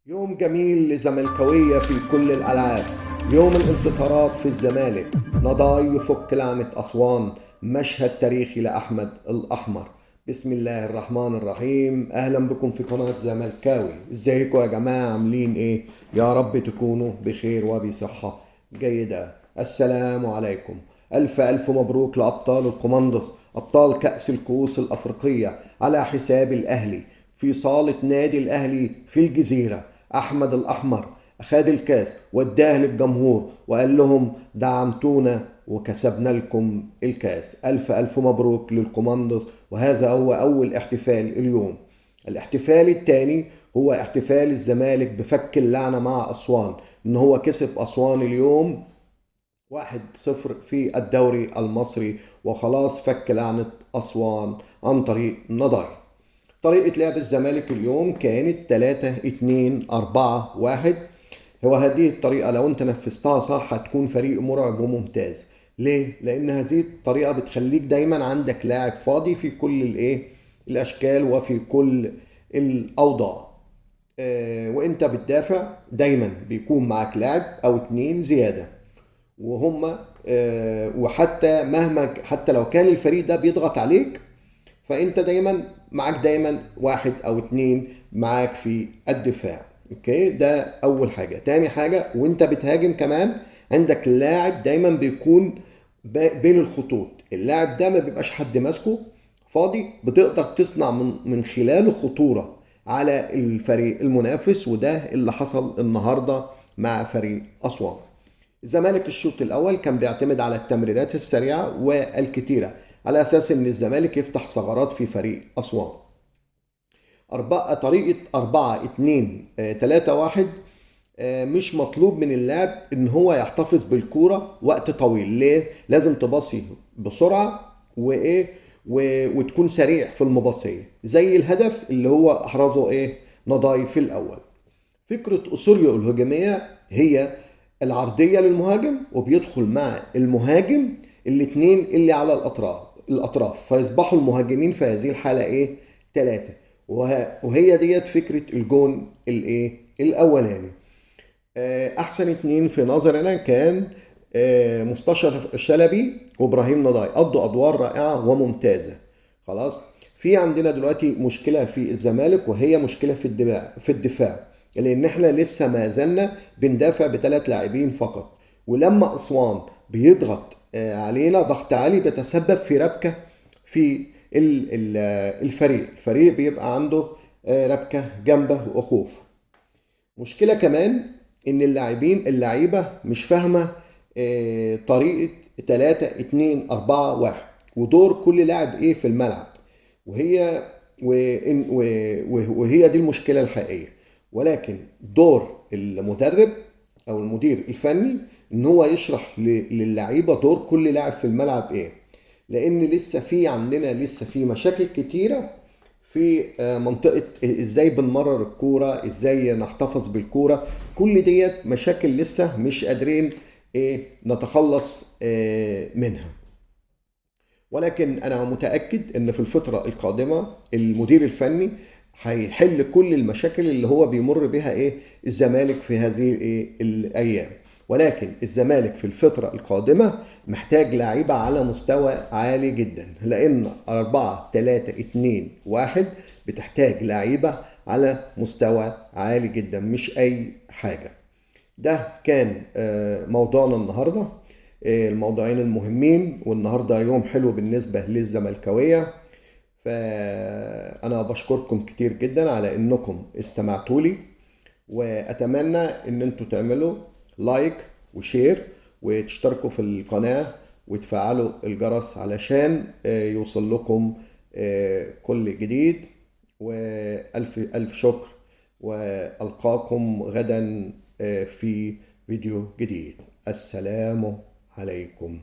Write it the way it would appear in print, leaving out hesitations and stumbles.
يوم جميل لزملكاوية في كل الألعاب. يوم الانتصارات في الزمالك. نضاي يفك لعنة أسوان. مشهد تاريخي لأحمد الأحمر. بسم الله الرحمن الرحيم. أهلا بكم في قناة زملكاوي. ازيكم يا جماعة؟ عاملين ايه؟ يا رب تكونوا بخير وبصحة جيدة. السلام عليكم. ألف ألف مبروك لأبطال الكوماندوس، أبطال كأس الكؤوس الأفريقية على حساب الأهلي في صالة نادي الأهلي في الجزيرة. أحمد الأحمر أخذ الكاس واداه للجمهور وقال لهم دعمتونا وكسبنا لكم الكاس. ألف ألف مبروك للكوماندوس، وهذا هو أول احتفال اليوم. الاحتفال الثاني هو احتفال الزمالك بفك اللعنة مع أسوان، إن هو كسب أسوان اليوم 1-0 في الدوري المصري، وخلاص فك لعنة أسوان عن طريق نضاي. طريقة لعب الزمالك اليوم كانت 3-2-4-1. هو هذه الطريقة لو انت نفذتها صح هتكون فريق مرعب وممتاز. ليه؟ لأن هذه الطريقة بتخليك دايما عندك لاعب فاضي في كل الأشكال وفي كل الأوضاع. وانت بتدافع دايما بيكون معك لاعب أو اتنين زيادة، وهم وحتى حتى لو كان الفريق ده بيضغط عليك، فانت دايما معاك دايما واحد او اتنين معاك في الدفاع. اوكي، ده اول حاجة. تاني حاجة، وانت بتهاجم كمان عندك لاعب دايما بيكون بين الخطوط. اللاعب ده ما بيبقاش حد ماسكه فاضي، بتقدر تصنع من خلاله خطورة على الفريق المنافس، وده اللي حصل النهاردة مع فريق أسوان. الزمالك الشوط الاول كان بيعتمد على التمريرات السريعه والكتيره على اساس ان الزمالك يفتح ثغرات في فريق اسوان. طريقه 4-2-3-1. مش مطلوب من اللاعب ان هو يحتفظ بالكوره وقت طويل. ليه؟ لازم تباصي بسرعه وتكون سريع في المباصيه زي الهدف اللي هو احرزه نضاي في الاول. فكرة أسوريو الهجومية هي العرضية للمهاجم، وبيدخل مع المهاجم الاتنين اللي على الأطراف فيصبحوا المهاجمين في هذه الحالة تلاتة. وهي ديت فكرة الجون الأولاني. أحسن اتنين في نظرنا كان مستشار الشلبي وإبراهيم نضاي، قضوا أدوار رائعة وممتازة. خلاص. في عندنا دلوقتي مشكلة في الزمالك، وهي مشكلة في الدفاع، لان احنا لسه ما زلنا بندافع بثلاث لاعبين فقط. ولما اسوان بيضغط علينا ضغط عالي بيتسبب في ربكه في الفريق بيبقى عنده ربكه جنبه وخوف. مشكله كمان ان اللعيبه مش فاهمه طريقه 3-2-4-1 ودور كل لاعب في الملعب. وهي وهي دي المشكله الحقيقيه. ولكن دور المدرب او المدير الفني ان هو يشرح للعيبه دور كل لاعب في الملعب لان لسه في مشاكل كتيره في منطقه ازاي بنمرر الكوره، ازاي نحتفظ بالكوره. كل ديت مشاكل لسه مش قادرين نتخلص منها. ولكن انا متاكد ان في الفتره القادمه المدير الفني هيحل كل المشاكل اللي هو بيمر بها الزمالك في هذه الايام. ولكن الزمالك في الفتره القادمه محتاج لعيبه على مستوى عالي جدا، لان 4-3-2-1 بتحتاج لعيبه على مستوى عالي جدا، مش اي حاجه. ده كان موضوعنا النهارده، الموضوعين المهمين. والنهارده يوم حلو بالنسبه للزملكاويه، فانا بشكركم كتير جدا على انكم استمعتوا لي، واتمنى ان انتوا تعملوا لايك وشير وتشتركوا في القناه وتفعلوا الجرس علشان يوصل لكم كل جديد. والف الف شكر، والقاكم غدا في فيديو جديد. السلام عليكم.